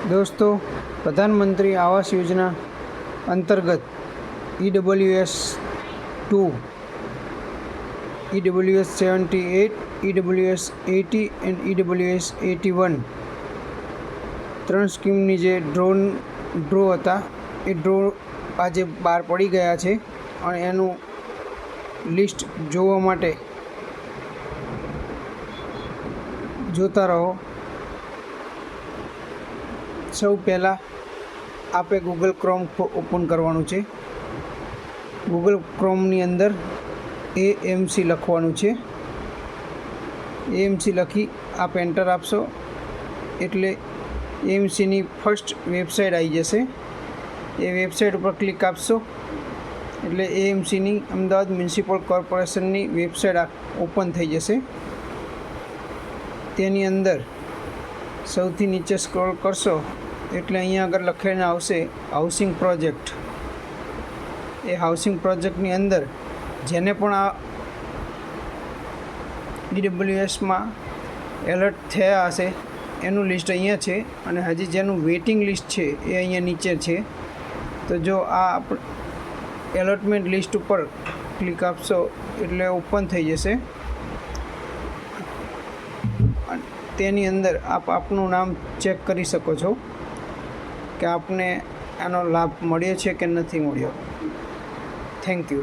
दोस्तों, प्रधानमंत्री आवास योजना अंतर्गत EWS 2, EWS 78, EWS 80 and EWS 81 ત્રણ સ્કીમની જે ડ્રો હતા એ ડ્રો આજે બહાર પડી ગયા છે અને એનું લિસ્ટ જોવા માટે જોતા રહો। સૌ પહેલાં આપે ગૂગલ ક્રોમ ઓપન કરવાનું છે। ગૂગલ ક્રોમની અંદર AMC લખવાનું છે। AMC લખી આપ એન્ટર આપશો એટલે AMCની ફર્સ્ટ વેબસાઇટ આવી જશે। એ વેબસાઇટ ઉપર ક્લિક આપશો એટલે AMCની અમદાવાદ મ્યુનિસિપલ કોર્પોરેશનની વેબસાઇટ ઓપન થઈ જશે। તેની અંદર સૌથી નીચે સ્ક્રોલ કરશો એટલે અહીંયા આગળ લખેલું આવશે હાઉસિંગ પ્રોજેક્ટ। એ હાઉસિંગ પ્રોજેક્ટની અંદર જેને પણ આ EWSમાં એલર્ટ થયા હશે એનું લિસ્ટ અહીંયા છે અને હજી જેનું વેઇટિંગ લિસ્ટ છે એ અહીંયા નીચે છે। તો જો આ એલર્ટમેન્ટ લિસ્ટ ઉપર ક્લિક આપશો એટલે ઓપન થઈ જશે। તેની અંદર આપનું નામ ચેક કરી શકો છો કે આપને આનો લાભ મળ્યો છે કે નથી મળ્યો। Thank you.